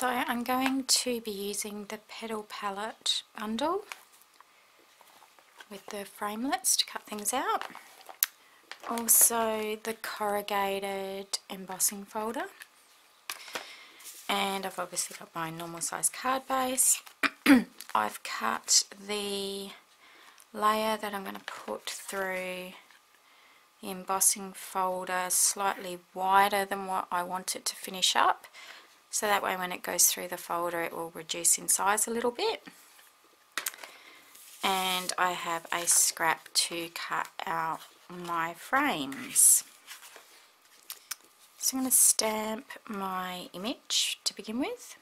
So I'm going to be using the Petal palette bundle with the framelits to cut things out. Also the corrugated embossing folder. And I've obviously got my normal size card base. I've cut the layer that I'm going to put through the embossing folder slightly wider than what I want it to finish up, so that way when it goes through the folder it will reduce in size a little bit. And I have a scrap to cut out my frames. So I'm going to stamp my image to begin with.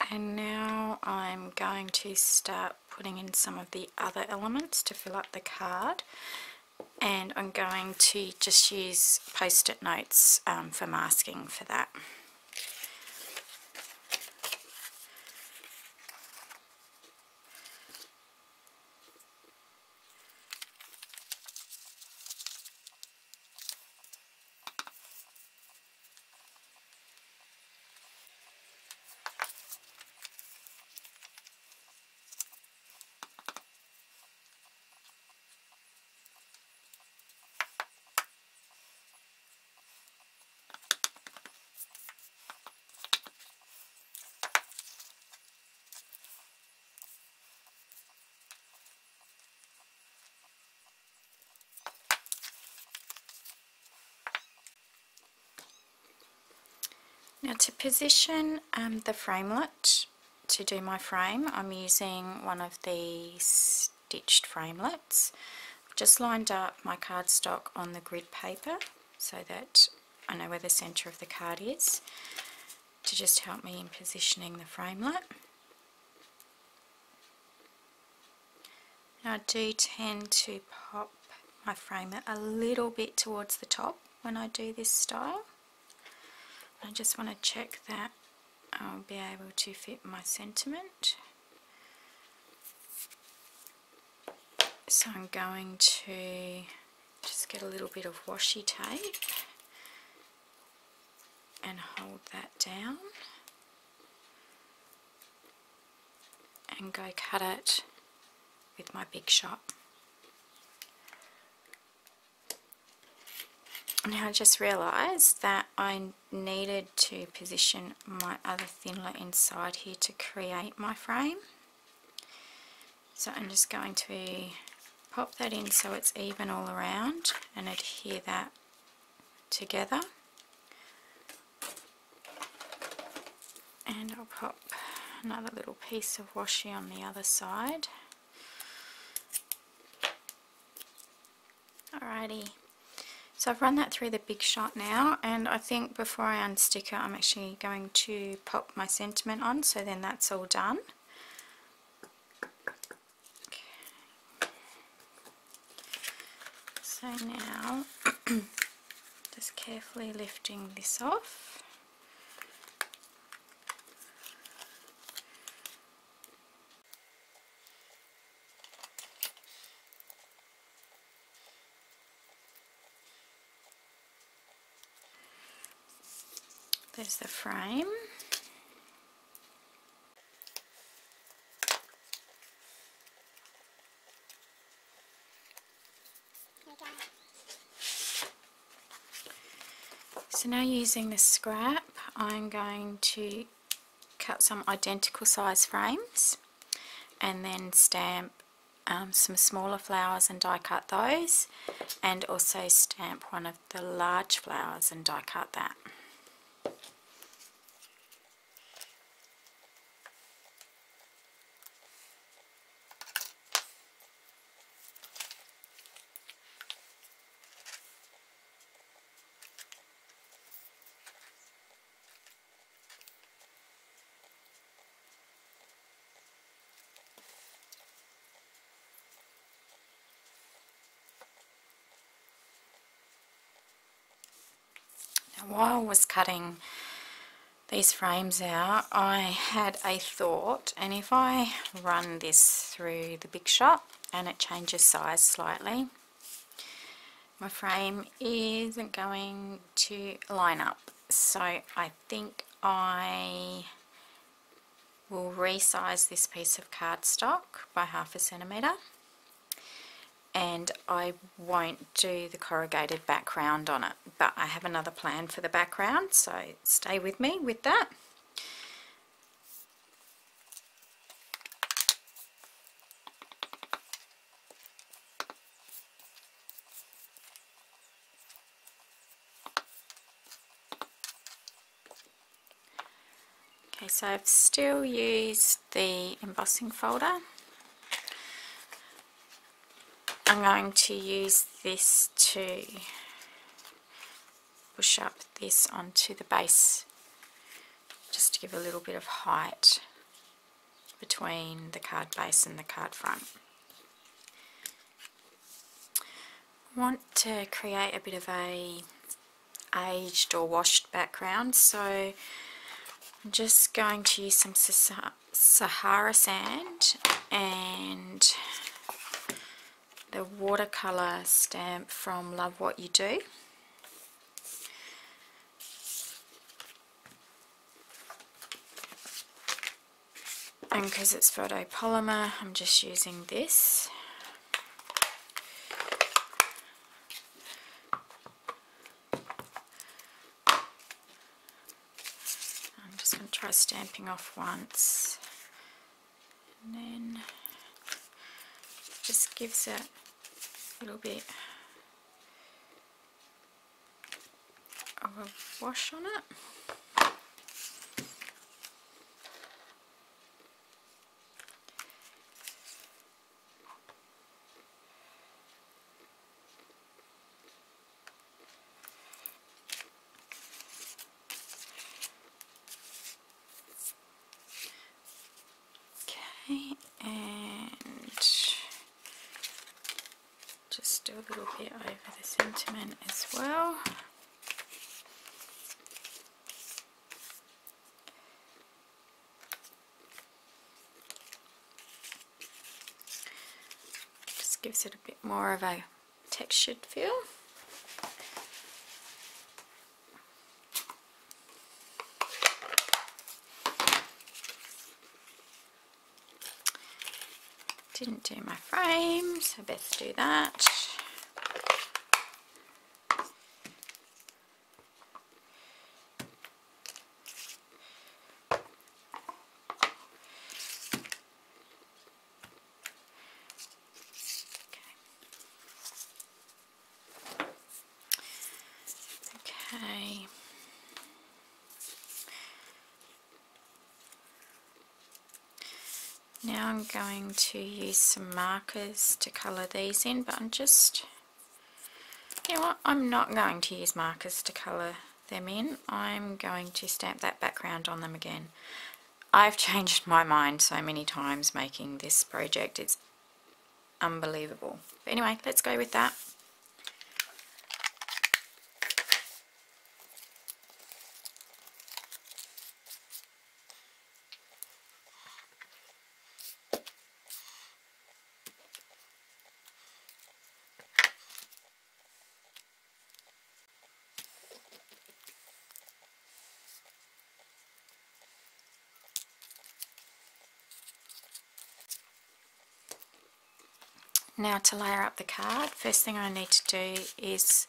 And now I'm going to start putting in some of the other elements to fill up the card, and I'm going to just use post-it notes for masking for that. Now to position the framelit to do my frame, I'm using one of these stitched framelits. I've just lined up my cardstock on the grid paper so that I know where the centre of the card is, to just help me in positioning the framelit. Now I do tend to pop my framelit a little bit towards the top when I do this style. I just want to check that I'll be able to fit my sentiment. So I'm going to just get a little bit of washi tape and hold that down and go cut it with my Big Shot. Now I just realised that I needed to position my other thinlet inside here to create my frame. So I'm just going to pop that in so it's even all around and adhere that together. And I'll pop another little piece of washi on the other side. Alrighty. So I've run that through the Big Shot now, and I think before I unstick it I'm actually going to pop my sentiment on, so then that's all done. Okay. So now just carefully lifting this off. There's the frame. So now using the scrap, I'm going to cut some identical size frames and then stamp some smaller flowers and die cut those, and also stamp one of the large flowers and die cut that. Now while I was cutting these frames out, I had a thought, and if I run this through the Big Shot and it changes size slightly, my frame isn't going to line up. So I think I will resize this piece of cardstock by 1/2 centimetre, and I won't do the corrugated background on it, but I have another plan for the background, so stay with me with that. Okay, so I've still used the embossing folder. I'm going to use this to push up this onto the base, just to give a little bit of height between the card base and the card front. I want to create a bit of a aged or washed background, so I'm just going to use some Sahara sand and the watercolour stamp from Love What You Do. And because it's photopolymer, I'm just using this. I'm just going to try stamping off once, and then just gives it a little bit of a wash on it. And just do a little bit over the sentiment as well. Just gives it a bit more of a textured feel. Didn't do my frame, so best do that. Okay. Now I'm going to use some markers to colour these in, but you know what, I'm not going to use markers to colour them in. I'm going to stamp that background on them again. I've changed my mind so many times making this project, it's unbelievable. But anyway, let's go with that. Now to layer up the card, first thing I need to do is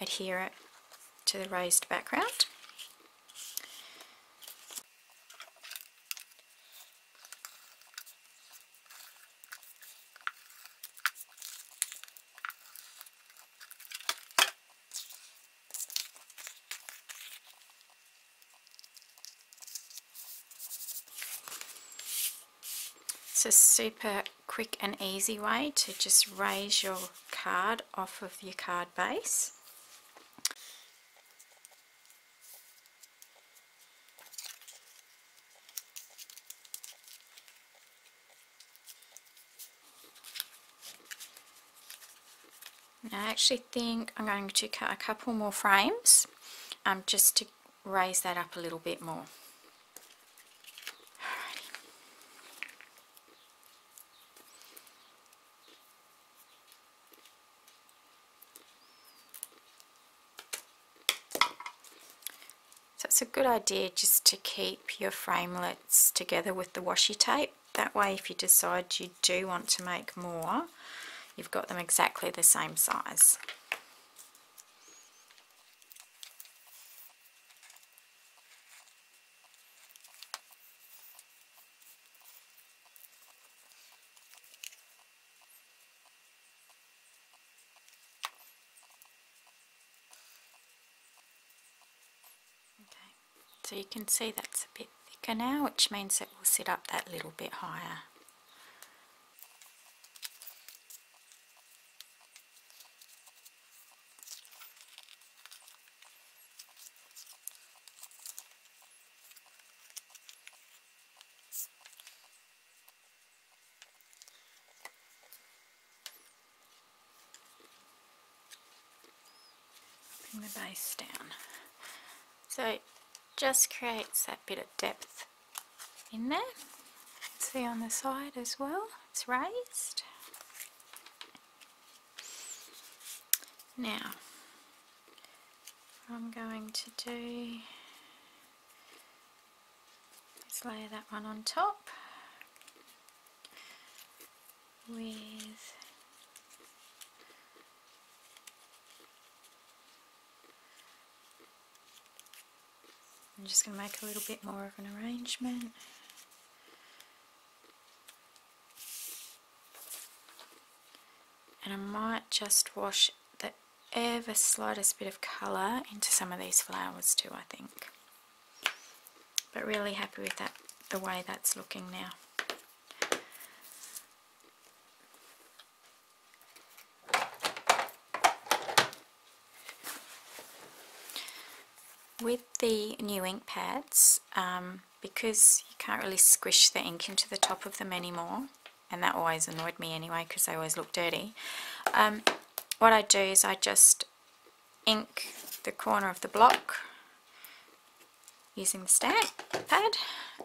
adhere it to the raised background. It's a super quick and easy way to just raise your card off of your card base. Now I actually think I'm going to cut a couple more frames just to raise that up a little bit more. So it's a good idea just to keep your framelits together with the washi tape. That way if you decide you do want to make more, you've got them exactly the same size. So you can see that's a bit thicker now, which means it will sit up that little bit higher. Bring the base down. So just creates that bit of depth in there. See on the side as well, it's raised. Now what I'm going to do is layer that one on top with I'm just going to make a little bit more of an arrangement. And I might just wash the ever slightest bit of colour into some of these flowers too, I think. But really happy with that, the way that's looking now. With the new ink pads, because you can't really squish the ink into the top of them anymore, and that always annoyed me anyway because they always look dirty, what I do is I just ink the corner of the block using the stamp pad,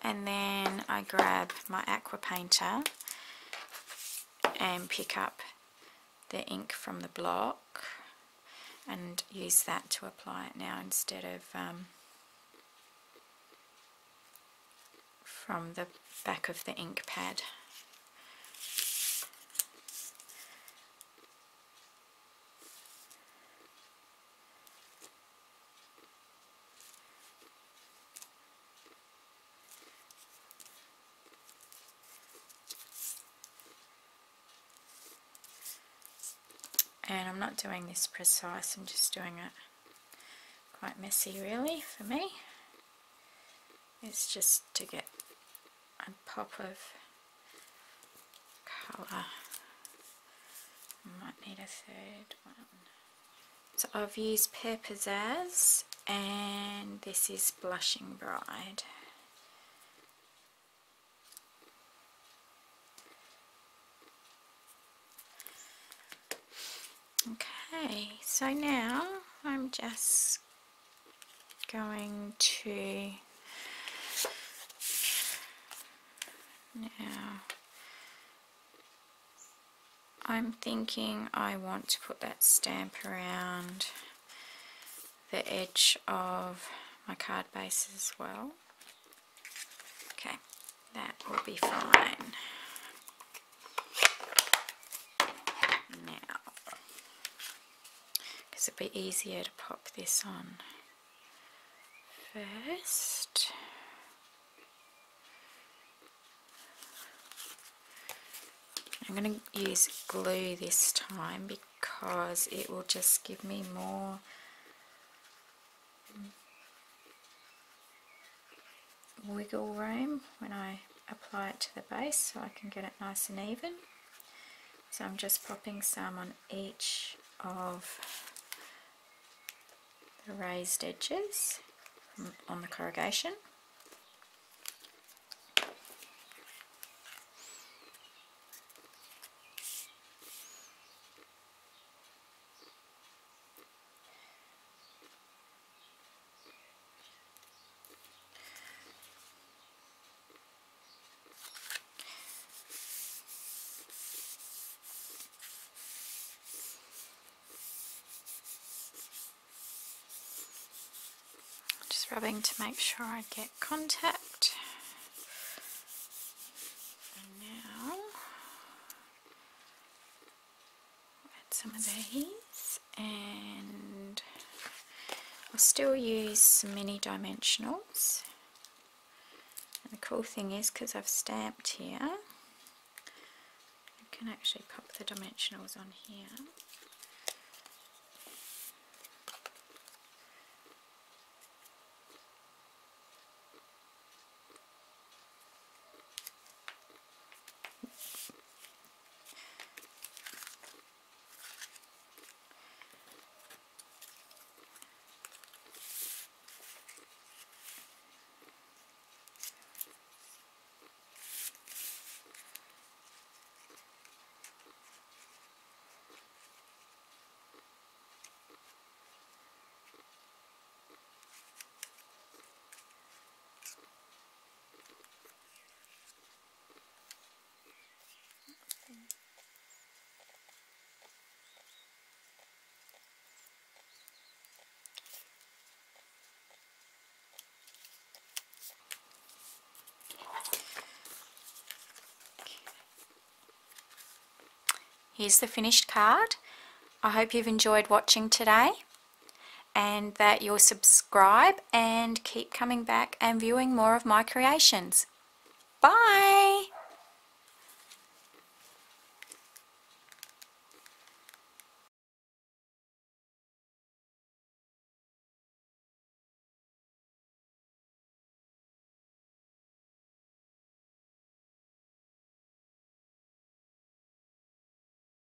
and then I grab my aqua painter and pick up the ink from the block and use that to apply it now instead of from the back of the ink pad. And I'm not doing this precise, I'm just doing it quite messy really for me. It's just to get a pop of colour. I might need a third one. So I've used Pear Pizzazz and this is Blushing Bride. Okay, so now I'm just going to I'm thinking I want to put that stamp around the edge of my card base as well. Okay, that will be fine. Now, because it'll be easier to pop this on first. I'm going to use glue this time because it will just give me more wiggle room when I apply it to the base, so I can get it nice and even. So I'm just popping some on each of the raised edges on the corrugation. rubbing to make sure I get contact. And now add some of these, and I'll still use some mini dimensionals. And the cool thing is, because I've stamped here, I can actually pop the dimensionals on here. Here's the finished card. I hope you've enjoyed watching today, and that you'll subscribe and keep coming back and viewing more of my creations. Bye!